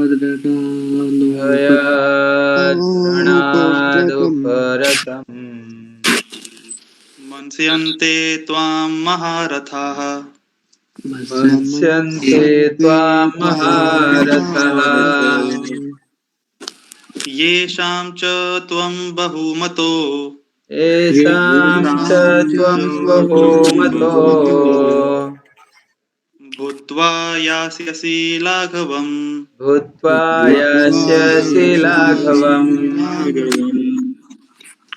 भयाद्रणादुपरतम् मन्स्यन्ते त्वां महारथाः मत्स्यन्ते त्वां महारथः येषां च त्वं बहुमतो येषां च त्वं बहुमतो भूत्वा यास्यसि लाघवम् भूत्वा यास्यसि लाघवम्.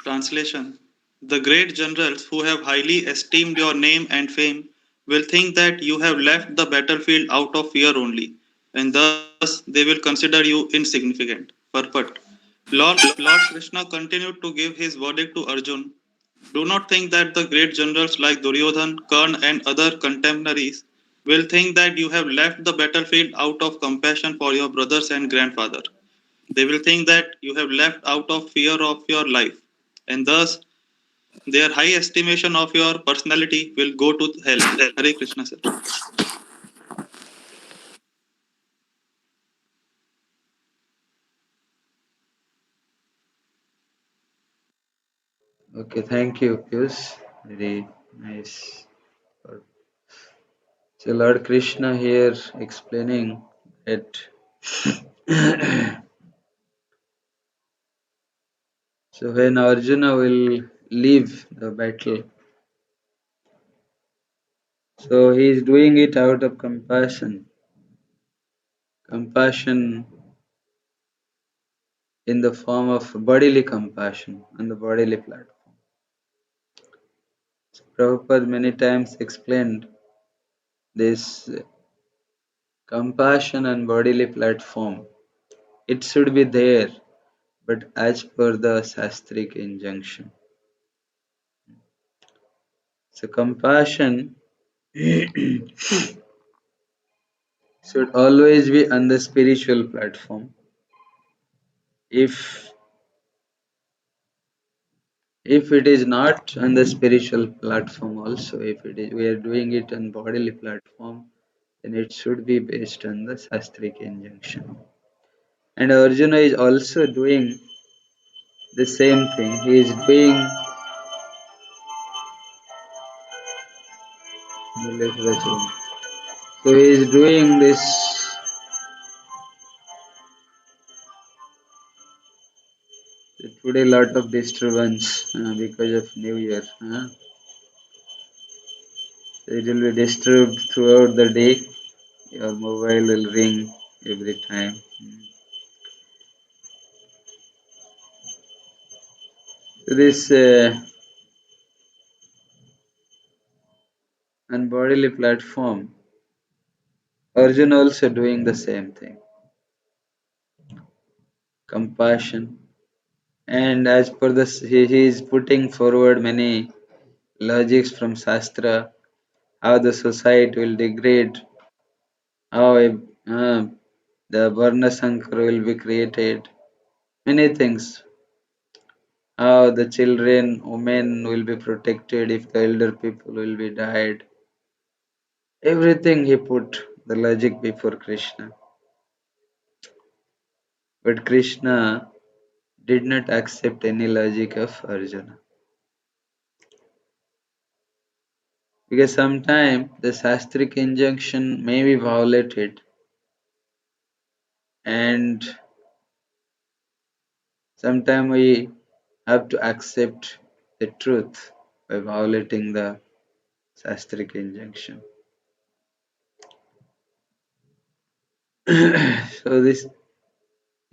Translation: The great generals who have highly esteemed your name and fame will think that you have left the battlefield out of fear only, and thus they will consider you insignificant. Purport: Lord Krishna continued to give his verdict to Arjun. Do not think that the great generals like Duryodhan, Karna, and other contemporaries will think that you have left the battlefield out of compassion for your brothers and grandfather. They will think that you have left out of fear of your life, and thus their high estimation of your personality will go to hell. Hare Krishna, sir. Okay, thank you, Piyush. Very nice. So Lord Krishna here explaining that so when Arjuna will leave the battle, so he is doing it out of compassion. Compassion in the form of bodily compassion on the bodily platform. So Prabhupada many times explained this compassion on bodily platform. It should be there, but as per the Shastric injunction. So compassion should always be on the spiritual platform. If it is not on the spiritual platform also, if it is we are doing it on bodily platform, then it should be based on the Shastric injunction. And Arjuna is also doing the same thing. He is doing so he is doing this today lot of disturbance because of New Year. It will be disturbed throughout the day. Your mobile will ring every time. So this unbodily platform, Arjun also doing the same thing. Compassion. And as per this, he is putting forward many logics from Shastra, how the society will degrade, how the Varna Sankara will be created, many things. How the children, women will be protected if the elder people will be died. Everything he put the logic before Krishna. But Krishna did not accept any logic of Arjuna. Because sometimes the Shastric injunction may be violated and sometimes we have to accept the truth by violating the Shastric injunction. So this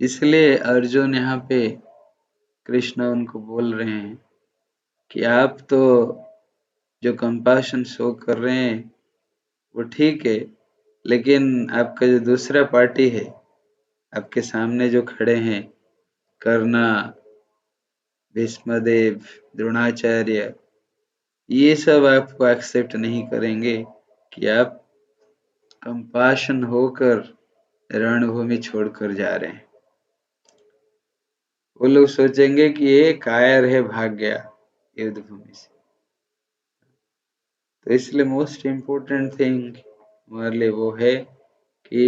इसलिए अर्जुन यहाँ पे कृष्ण उनको बोल रहे हैं कि आप तो जो कंपैशन शो कर रहे हैं वो ठीक है, लेकिन आपका जो दूसरा पार्टी है, आपके सामने जो खड़े हैं, कर्णा, भीष्मदेव, द्रोणाचार्य, ये सब आपको एक्सेप्ट नहीं करेंगे कि आप कंपैशन होकर रणभूमि छोड़कर जा रहे हैं। वो लोग सोचेंगे कि ये कायर है, भाग गया युद्ध भूमि से। तो इसलिए मोस्ट इम्पोर्टेंट थिंग हमारे लिए वो है कि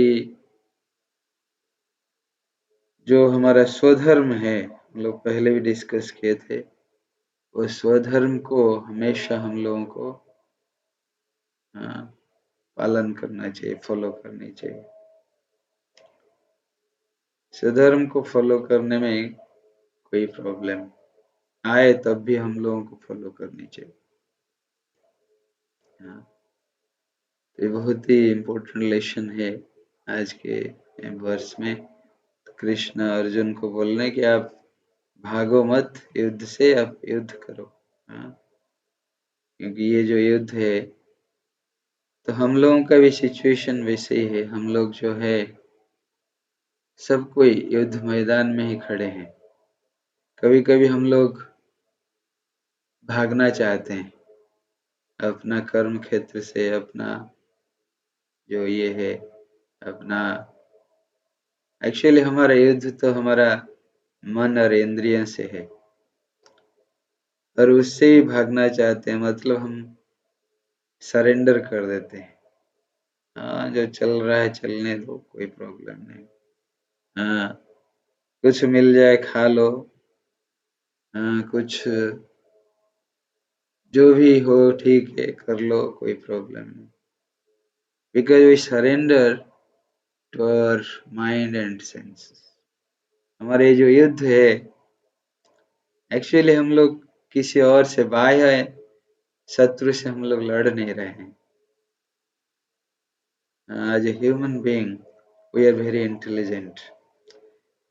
जो हमारा स्वधर्म है, हम लोग पहले भी डिस्कस किए थे, वो स्वधर्म को हमेशा हम लोगों को पालन करना चाहिए, फॉलो करनी चाहिए। स्वधर्म को फॉलो करने में कोई प्रॉब्लम आए तब भी हम लोगों को फॉलो करनी चाहिए। हाँ, तो ये बहुत ही इम्पोर्टेंट लेसन है आज के वर्ष में। तो कृष्ण अर्जुन को बोल रहे हैं कि आप भागो मत युद्ध से, आप युद्ध करो। हाँ, क्योंकि ये जो युद्ध है, तो हम लोगों का भी सिचुएशन वैसे ही है। हम लोग जो है सब कोई युद्ध मैदान में ही खड़े हैं। कभी कभी हम लोग भागना चाहते हैं अपना कर्म क्षेत्र से, अपना जो ये है अपना, एक्चुअली हमारा युद्ध तो हमारा मन और इंद्रियों से है, और उससे ही भागना चाहते हैं, मतलब हम सरेंडर कर देते हैं। हाँ, जो चल रहा है चलने दो, कोई प्रॉब्लम नहीं। हाँ, कुछ मिल जाए खा लो। हाँ, कुछ जो भी हो ठीक है, कर लो, कोई प्रॉब्लम नहीं। Because we surrender to our mind and senses. हमारे जो युद्ध है, एक्चुअली हम लोग किसी और से, बाह्य शत्रु से हम लोग लड़ नहीं रहे हैं। As a human being we are very intelligent.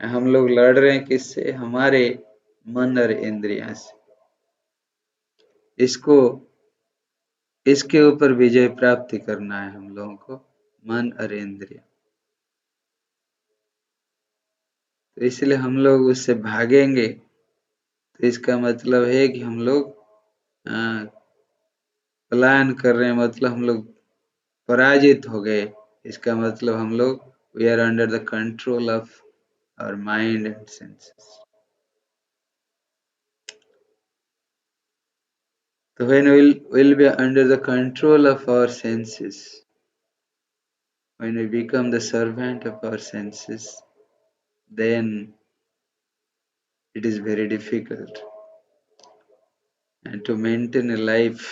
हम लोग लड़ रहे हैं किससे? हमारे मन और इंद्रियां से। इसको इसके ऊपर विजय प्राप्ति करना है हम लोगों को, मन और इंद्रिय। तो इसलिए हम लोग उससे भागेंगे, तो इसका मतलब है कि हम लोग पलायन कर रहे हैं, मतलब हम लोग पराजित हो गए। इसका मतलब हम लोग we are under the control of our mind and senses. So when we'll be under the control of our senses, when we become the servant of our senses, then it is very difficult and to maintain a life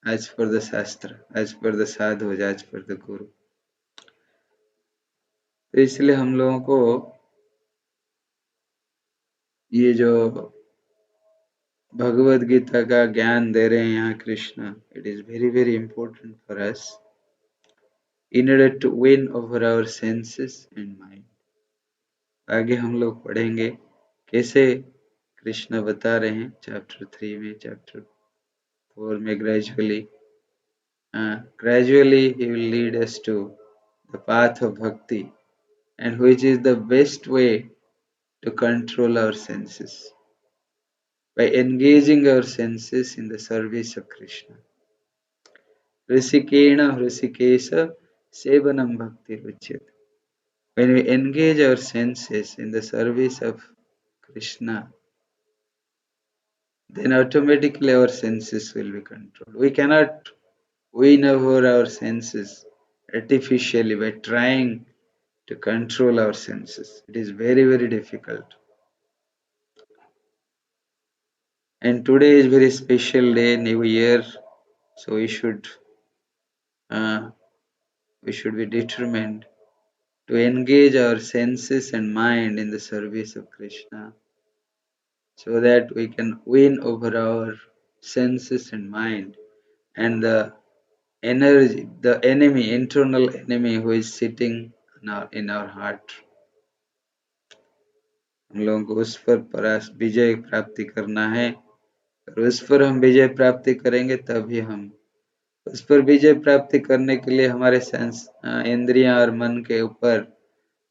as per the Shastra, as per the sadhu, as per the Guru. तो इसलिए हम लोगों को ये जो भगवद गीता का ज्ञान दे रहे हैं यहाँ Krishna, it is very very important for us in order to win over our senses and mind. आगे हम लोग पढ़ेंगे कैसे कृष्ण बता रहे हैं चैप्टर 3 में, चैप्टर 4 में, gradually he will lead us to the path of bhakti, and which is the best way to control our senses by engaging our senses in the service of Krishna. Risikena Hrisikesa Sevanam Bhakti Ruchyate. When we engage our senses in the service of Krishna, then automatically our senses will be controlled. We cannot win over our senses artificially by trying to control our senses. It is very, very difficult. And today is very special day, New Year, so uh, we should be determined to engage our senses and mind in the service of Krishna, so that we can win over our senses and mind and the energy, the enemy, internal enemy who is sitting in our heart. हम लोगों को उस पर विजय प्राप्ति करना है, और उस पर हम विजय प्राप्ति करेंगे तभी हम उस पर विजय प्राप्ति करने के लिए हमारे इंद्रियां और मन के ऊपर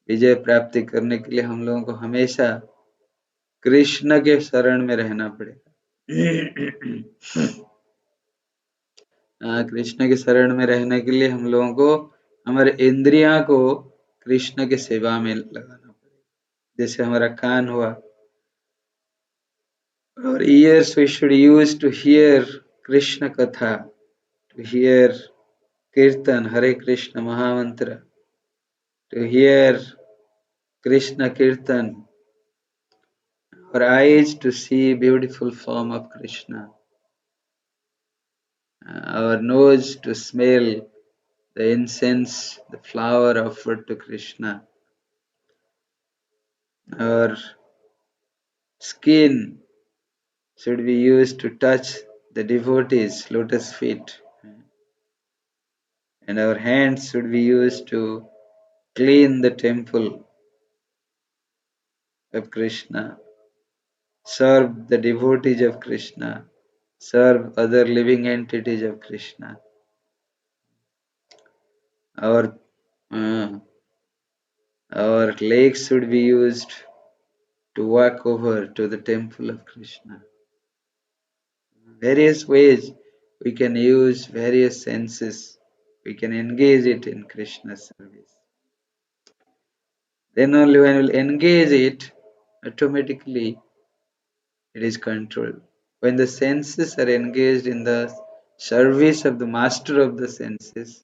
विजय प्राप्ति करने के लिए हम लोगों को हमेशा कृष्ण के शरण में रहना पड़ेगा। कृष्ण के शरण में रहने के लिए हम लोगों को हमारे इंद्रियां को कृष्ण के सेवा में लगाना पड़ेगा। जैसे हमारा कान हुआ, और ears we should use to hear Krishna Katha, to hear Kirtan, Hare Krishna Mahamantra, to hear Krishna Kirtan, our eyes to see beautiful form of Krishna, our nose to smell the incense, the flower offered to Krishna, our skin should be used to touch the devotees' lotus feet, and our hands should be used to clean the temple of Krishna, serve the devotees of Krishna, serve other living entities of Krishna. Our uh, our legs should be used to walk over to the temple of Krishna. Various ways we can use various senses. We can engage it in Krishna's service. Then only when we'll engage it, automatically it is controlled. When the senses are engaged in the service of the master of the senses,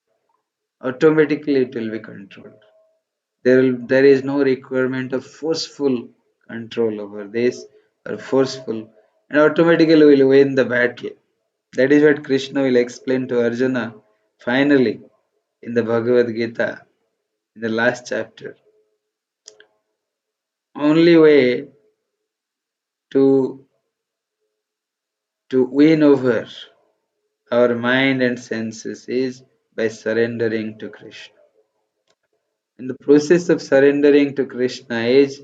automatically it will be controlled. There is no requirement of forceful control over this or forceful, and automatically will win the battle. That is what Krishna will explain to Arjuna finally in the Bhagavad Gita in the last chapter. Only way to win over our mind and senses is by surrendering to Krishna. And the process of surrendering to Krishna is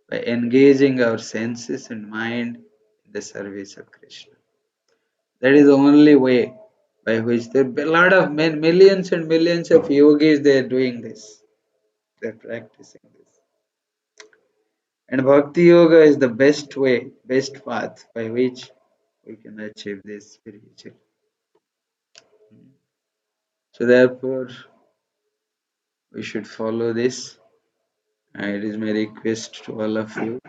by engaging our senses and mind in the service of Krishna. That is the only way by which there are a lot of millions and millions of yogis they are doing this. They are practicing this. And Bhakti Yoga is the best way, best path by which we can achieve this spiritual. So therefore, we should follow this. And it is my request to all of you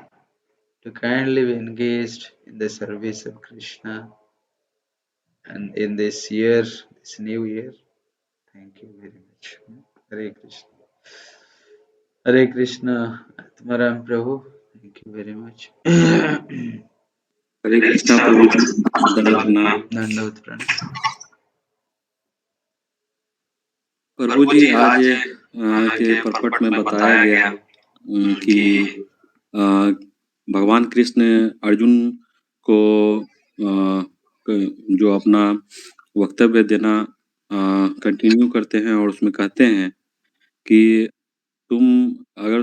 to kindly be engaged in the service of Krishna and in this year, this new year. Thank you very much. Hare Krishna. Hare Krishna. Atmaram Prabhu. Thank you very much. हरे कृष्णा प्रभु जी, दंडवत प्रणाम। Dandavat Pranam. प्रभु जी, आज के purport में बताया गया कि भगवान कृष्ण अर्जुन को जो अपना वक्तव्य देना कंटिन्यू करते हैं और उसमें कहते हैं कि तुम अगर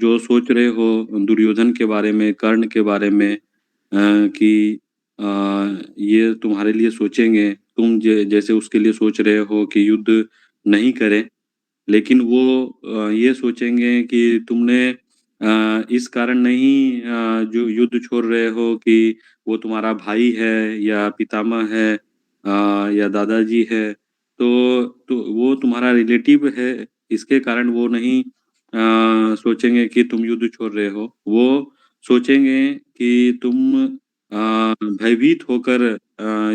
जो सोच रहे हो दुर्योधन के बारे में, कर्ण के बारे में कि ये तुम्हारे लिए सोचेंगे, तुम जैसे उसके लिए सोच रहे हो कि युद्ध नहीं करें, लेकिन वो ये सोचेंगे कि तुमने इस कारण नहीं जो युद्ध छोड़ रहे हो कि वो तुम्हारा भाई है या पितामह है या दादाजी है, तो वो तुम्हारा रिलेटिव है, इसके कारण वो नहीं सोचेंगे कि तुम युद्ध छोड़ रहे हो। वो सोचेंगे कि तुम भयभीत होकर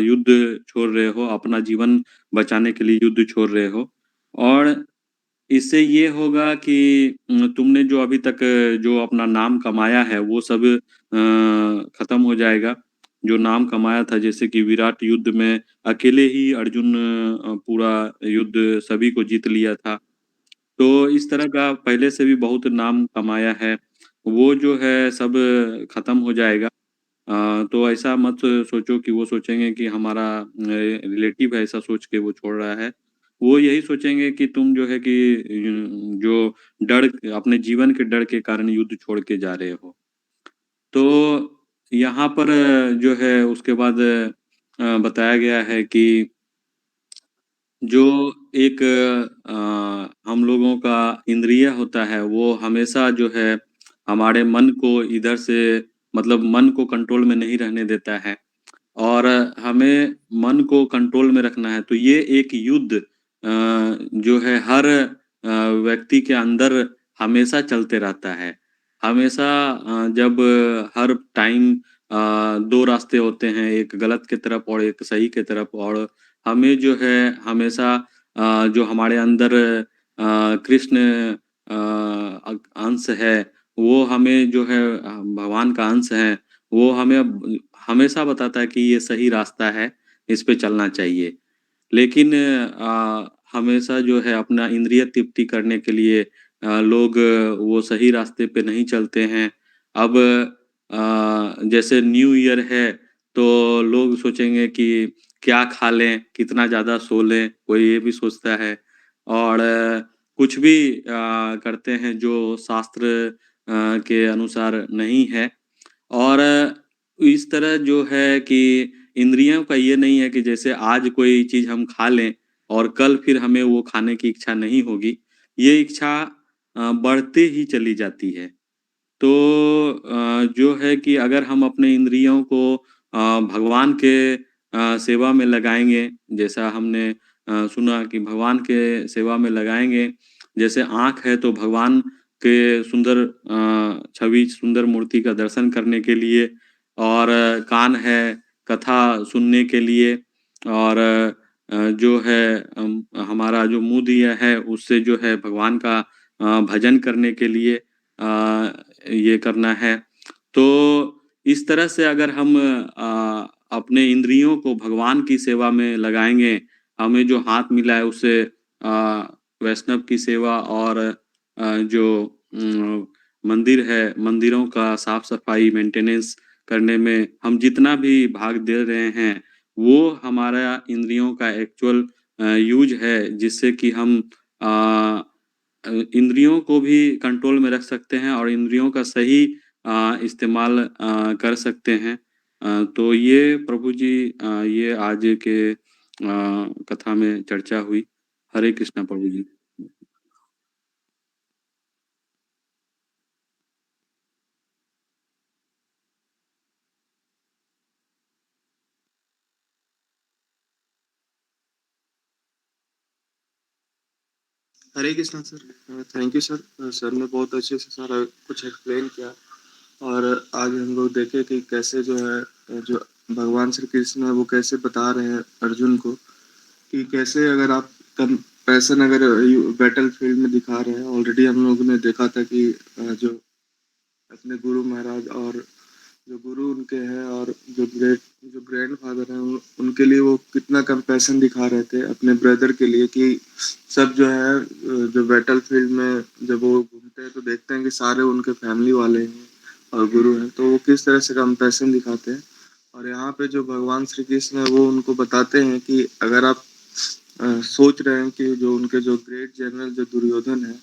युद्ध छोड़ रहे हो, अपना जीवन बचाने के लिए युद्ध छोड़ रहे हो। और इससे ये होगा कि तुमने जो अभी तक जो अपना नाम कमाया है वो सब खत्म हो जाएगा। जो नाम कमाया था, जैसे कि विराट युद्ध में अकेले ही अर्जुन पूरा युद्ध सभी को जीत लिया था। तो इस तरह का पहले से भी बहुत नाम कमाया है, वो जो है सब खत्म हो जाएगा। तो ऐसा मत सोचो कि वो सोचेंगे कि हमारा रिलेटिव है, ऐसा सोच के वो छोड़ रहा है। वो यही सोचेंगे कि तुम जो है कि जो डर, अपने जीवन के डर के कारण युद्ध छोड़ के जा रहे हो। तो यहाँ पर जो है उसके बाद बताया गया है कि जो एक हम लोगों का इंद्रिय होता है, वो हमेशा जो है हमारे मन को इधर से, मतलब मन को कंट्रोल में नहीं रहने देता है और हमें मन को कंट्रोल में रखना है। तो ये एक युद्ध जो है हर व्यक्ति के अंदर हमेशा चलते रहता है। हमेशा जब हर टाइम दो रास्ते होते हैं, एक गलत की तरफ और एक सही की तरफ, और हमें जो है हमेशा जो हमारे अंदर कृष्ण अंश है, वो हमें जो है भगवान का अंश है, वो हमें हमेशा बताता है कि ये सही रास्ता है, इस पे चलना चाहिए। लेकिन हमेशा जो है अपना इंद्रिय तृप्ति करने के लिए लोग वो सही रास्ते पे नहीं चलते हैं। अब जैसे न्यू ईयर है, तो लोग सोचेंगे कि क्या खा लें, कितना ज़्यादा सो लें, कोई ये भी सोचता है। और कुछ भी करते हैं जो शास्त्र के अनुसार नहीं है। और इस तरह जो है कि इंद्रियों का ये नहीं है कि जैसे आज कोई चीज़ हम खा लें और कल फिर हमें वो खाने की इच्छा नहीं होगी। ये इच्छा बढ़ते ही चली जाती है। तो जो है कि अगर हम अपने इंद्रियों को भगवान के सेवा में लगाएँगे, जैसा हमने सुना कि भगवान के सेवा में लगाएँगे, जैसे आँख है तो भगवान के सुंदर छवि, सुंदर मूर्ति का दर्शन करने के लिए, और कान है कथा सुनने के लिए, और जो है हमारा जो मुँह दिया है उससे जो है भगवान का भजन करने के लिए ये करना है। तो इस तरह से अगर हम अपने इंद्रियों को भगवान की सेवा में लगाएँगे, हमें जो हाथ मिला है उससे वैष्णव की सेवा और जो मंदिर है, मंदिरों का साफ-सफाई, मेंटेनेंस करने में हम जितना भी भाग दे रहे हैं, वो हमारा इंद्रियों का एक्चुअल यूज़ है, जिससे कि हम अ इंद्रियों को भी कंट्रोल में रख सकते हैं और इंद्रियों का सही इस्तेमाल कर सकते हैं। तो ये प्रभु जी ये आज के कथा में चर्चा हुई। Hare Krishna prabhu ji. Hare Krishna sir. Thank you sir. Sir ने बहुत अच्छे से सारा कुछ एक्सप्लेन किया। और आज हम लोग देखे कि कैसे जो है जो भगवान श्री कृष्ण है वो कैसे बता रहे हैं अर्जुन को कि कैसे अगर आप कंपैशन अगर बैटल फील्ड में दिखा रहे हैं। ऑलरेडी हम लोगों ने देखा था कि जो अपने गुरु महाराज और जो गुरु उनके हैं और जो ग्रैंड फादर हैं उनके लिए वो कितना कंपैशन दिखा रहे थे अपने ब्रदर के लिए कि सब जो है जो बैटल फील्ड में जब वो घूमते हैं तो देखते हैं कि सारे उनके फैमिली वाले हैं और गुरु हैं, तो वो किस तरह से कंपैशन दिखाते हैं। और यहाँ पे जो भगवान श्री कृष्ण है वो उनको बताते हैं कि अगर आप सोच रहे हैं कि जो उनके जो ग्रेट जनरल जो दुर्योधन है,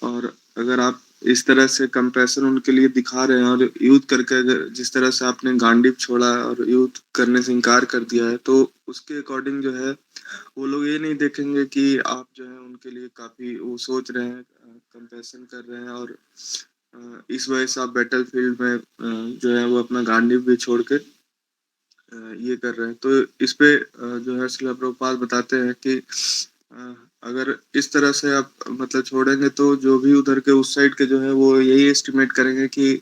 और अगर आप इस तरह से कंपैशन उनके लिए दिखा रहे हैं और युद्ध करके अगर जिस तरह से आपने गांडीव छोड़ा और युद्ध करने से इनकार कर दिया है, तो उसके अकॉर्डिंग जो है वो लोग ये नहीं देखेंगे कि आप जो है उनके लिए काफी वो सोच रहे हैं, कंपैशन कर रहे हैं, और इस वजह से आप बैटल फील्ड में जो है वो अपना गांडीव भी छोड़ के ये कर रहे हैं। तो इस पे जो है श्रील प्रभुपाद बताते हैं कि अ, अगर इस तरह से आप मतलब छोड़ेंगे तो जो भी उधर के उस साइड के जो है वो यही एस्टिमेट करेंगे कि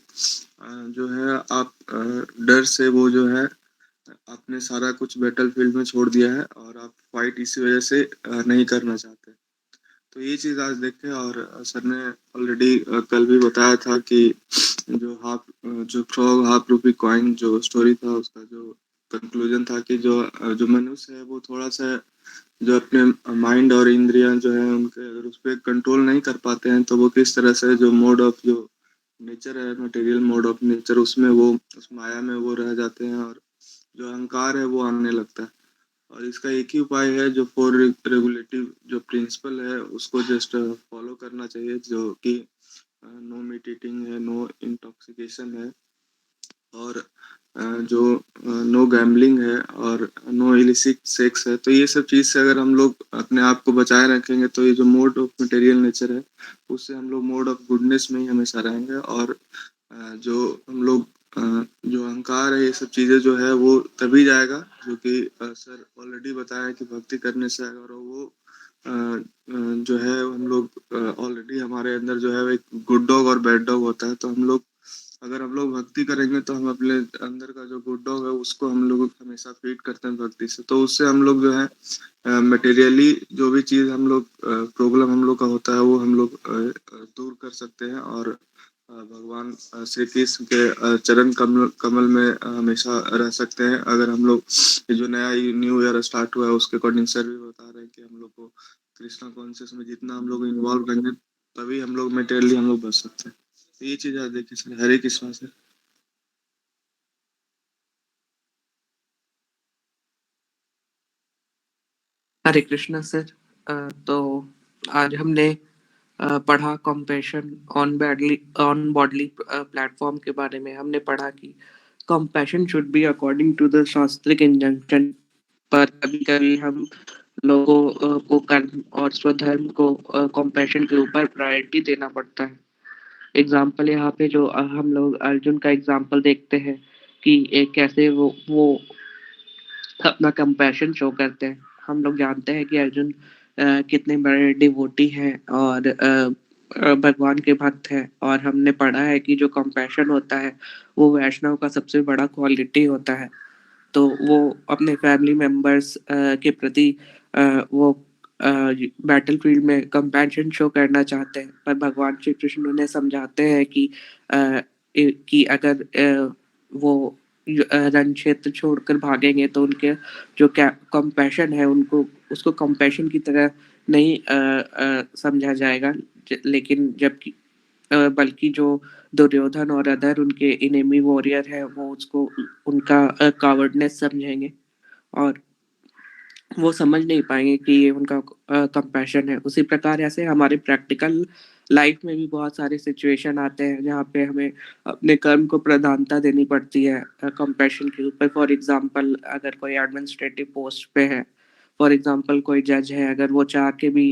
जो है आप डर से वो जो है आपने सारा कुछ बैटल फील्ड में छोड़ दिया है और आप फाइट इसी वजह से नहीं करना चाहते। तो ये चीज़ आज देखे। और सर ने ऑलरेडी कल भी बताया था कि जो फ्रॉग हाफ रूपी कॉइन जो स्टोरी था उसका जो कंक्लूजन था कि जो मनुष्य है वो थोड़ा सा जो अपने माइंड और इंद्रियां जो है उनके अगर उस पर कंट्रोल नहीं कर पाते हैं तो वो किस तरह से जो मोड ऑफ जो नेचर है मटेरियल मोड ऑफ नेचर उसमें वो उस माया में वो रह जाते हैं और जो अहंकार है वो आने लगता है। और इसका एक ही उपाय है जो फोर रेगुलेटिव जो प्रिंसिपल है उसको जस्ट फॉलो करना चाहिए, जो कि नो मीट ईटिंग है, नो इंटॉक्सिकेशन है, और जो नो गैम्बलिंग है, और नो इलिसिट सेक्स है। तो ये सब चीज़ से अगर हम लोग अपने आप को बचाए रखेंगे तो ये जो मोड ऑफ मटेरियल नेचर है उससे हम लोग मोड ऑफ गुडनेस में ही हमेशा रहेंगे। और जो हम लोग जो अहंकार है ये सब चीज़ें जो है वो तभी जाएगा जो कि सर ऑलरेडी बताया कि भक्ति करने से अगर वो जो है हम लोग ऑलरेडी हमारे अंदर जो है एक गुड डॉग और बैड डॉग होता है, तो हम लोग अगर हम लोग भक्ति करेंगे तो हम अपने अंदर का जो गुड डॉग है उसको हम लोग हमेशा फीड करते हैं भक्ति से, तो उससे हम लोग जो है मटेरियली जो भी चीज हम लोग प्रॉब्लम हम लोग का होता है वो हम लोग दूर कर सकते हैं, और भगवान श्री कृष्ण के चरण कमल कमल में हमेशा रह सकते हैं। अगर हम लोग ये जो नया न्यू ईयर स्टार्ट हुआ है उसके अकॉर्डिंग सर भी बता रहे हैं कि हम लोग को कृष्णा कॉन्शियस में जितना हम लोग इन्वॉल्व रहेंगे तभी हम लोग मेटेरियली हम लोग बच सकते हैं। ये चीज आप देखिए सर। हरे कृष्णा सर। हरे कृष्णा सर। तो आज हमने पढ़ा कंपैशन ऑन बॉडली प्लेटफॉर्म के बारे में। हमने पढ़ा कि compassion should be according to the shastric injunction, पर कभी कभी हम लोगों को कर्म और स्वधर्म को कंपैशन के ऊपर प्रायोरिटी देना पड़ता है। एग्जाम्पल यहाँ पे जो हम लोग अर्जुन का एग्जाम्पल देखते हैं कि कैसे वो अपना कंपैशन शो करते हैं। हम लोग जानते हैं कि अर्जुन कितने बड़े डिवोटी हैं और भगवान के भक्त हैं, और हमने पढ़ा है कि जो कंपैशन होता है वो वैष्णव का सबसे बड़ा क्वालिटी होता है। तो वो अपने फैमिली मेंबर्स के प्रति वो बैटल फील्ड में कंपैशन शो करना चाहते हैं, पर भगवान श्री कृष्ण उन्हें समझाते हैं कि अगर वो रण क्षेत्र छोड़कर भागेंगे तो उनके जो कंपैशन है उनको उसको कंपैशन की तरह नहीं समझा जाएगा, लेकिन जबकि बल्कि जो दुर्योधन और अदर उनके इनेमी वॉरियर है वो उसको उनका कावर्डनेस समझेंगे, और वो समझ नहीं पाएंगे कि ये उनका कंपैशन है। उसी प्रकार ऐसे हमारे प्रैक्टिकल लाइफ में भी बहुत सारे सिचुएशन आते हैं जहाँ पे हमें अपने कर्म को प्रधानता देनी पड़ती है कंपैशन के ऊपर। फॉर एग्जांपल अगर कोई एडमिनिस्ट्रेटिव पोस्ट पे है, फॉर एग्जांपल कोई जज है, अगर वो चाह के भी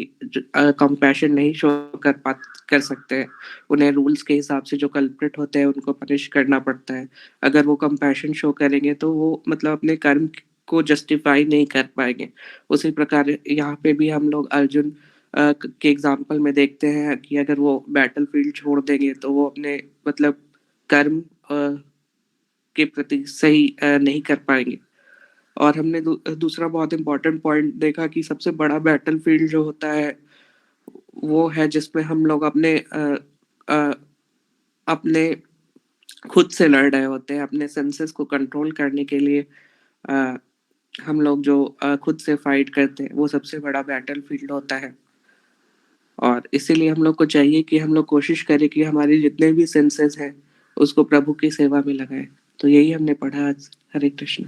कंपैशन नहीं शो कर सकते हैं, उन्हें रूल्स के हिसाब से जो कल्प्रिट होते हैं उनको पनिश करना पड़ता है। अगर वो कंपैशन शो करेंगे तो वो मतलब अपने कर्म को जस्टिफाई नहीं कर पाएंगे। उसी प्रकार यहाँ पे भी हम लोग अर्जुन के एग्जाम्पल में देखते हैं कि अगर वो बैटल फील्ड छोड़ देंगे तो वो अपने मतलब कर्म के प्रति सही नहीं कर पाएंगे। और हमने दूसरा बहुत इंपॉर्टेंट पॉइंट देखा कि सबसे बड़ा बैटल फील्ड जो होता है वो है जिसमें हम लोग अ, अपने खुद से लड़ रहे होते हैं, अपने सेंसेस को कंट्रोल करने के लिए अ, हम लोग जो खुद से फाइट करते हैं वो सबसे बड़ा बैटल फील्ड होता है। और इसीलिए हम लोग को चाहिए कि हम लोग कोशिश करें कि हमारे जितने भी सेंसेस हैं उसको प्रभु की सेवा में लगाएं। तो यही हमने पढ़ा आज। हरे कृष्ण।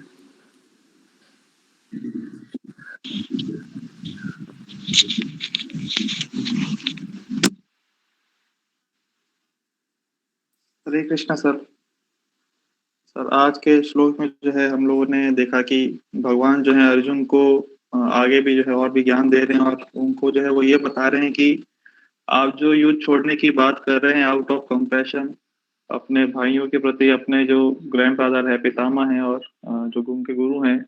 हरे कृष्णा सर। सर आज के श्लोक में जो है हम लोगों ने देखा कि भगवान जो है अर्जुन को आगे भी जो है और भी ज्ञान दे रहे हैं, और उनको जो है वो ये बता रहे हैं कि आप जो युद्ध छोड़ने की बात कर रहे हैं आउट ऑफ कंपैशन अपने भाइयों के प्रति, अपने जो ग्रैंडफादर है, पितामह हैं, और जो उनके गुरु हैं,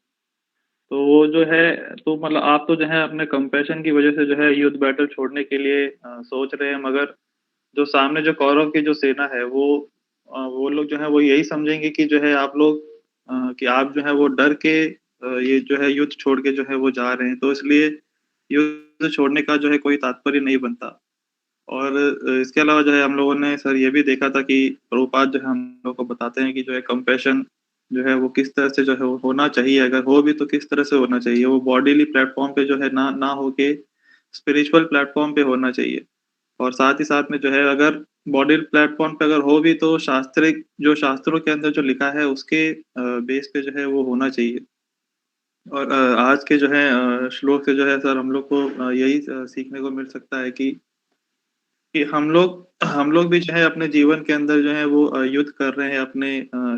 तो वो जो है, तो मतलब आप तो जो है अपने कंपैशन की वजह से जो है युद्ध बैटल छोड़ने के लिए सोच रहे हैं, मगर जो सामने जो कौरव की जो सेना है वो लोग जो है वो यही समझेंगे कि जो है आप लोग कि आप जो है वो डर के ये जो है युद्ध छोड़ के जो है वो जा रहे हैं, तो इसलिए युद्ध छोड़ने का जो है कोई तात्पर्य नहीं बनता। और इसके अलावा जो है हम लोगों ने सर ये भी देखा था कि प्रभुपाद जो है हम लोग को बताते हैं कि जो है कंपैशन जो है वो किस तरह से जो है वो होना चाहिए, अगर हो भी तो किस तरह से होना चाहिए, वो बॉडीली प्लेटफॉर्म पे जो है ना हो के स्पिरिचुअल प्लेटफॉर्म पे होना चाहिए। और साथ ही साथ में जो है अगर बॉडी प्लेटफॉर्म पे अगर हो भी तो शास्त्रिक जो शास्त्रों के अंदर जो लिखा है उसके बेस पे जो है वो होना चाहिए। और आज के जो है श्लोक से जो है सर हम लोग को यही सीखने को मिल सकता है कि हम लोग भी जो है अपने जीवन के अंदर जो है वो युद्ध कर रहे हैं अपने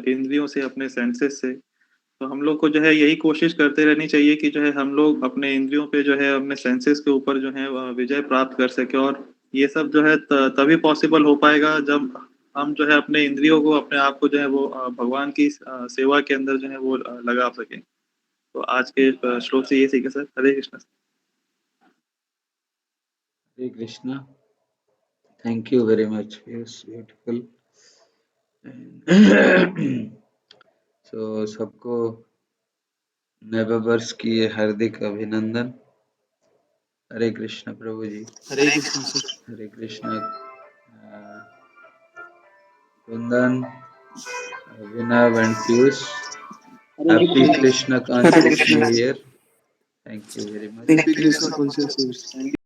इंद्रियों से, अपने सेंसेस से। तो हम लोग को जो है यही कोशिश करते रहनी चाहिए कि जो है हम लोग अपने इंद्रियों पे जो है अपने सेंसेस के ऊपर जो है विजय प्राप्त कर सके, और ये सब जो है तभी पॉसिबल हो पाएगा जब हम जो है अपने इंद्रियों को, अपने आप को जो है वो भगवान की सेवा के अंदर जो है वो लगा सकें। तो आज के श्लोक से ये सीखे सर। Hare Krishna. Hare Krishna. Thank you very much. Yes, beautiful. So सबको नव वर्ष की हार्दिक अभिनंदन। Hare Krishna prabhu ji. Hare Krishna sir. Hare Krishna Kundan, Abhinav and Piyush. Happy Krishna Hare Conscious Krishna. New Year. Thank you very much. Happy Krishna conscious.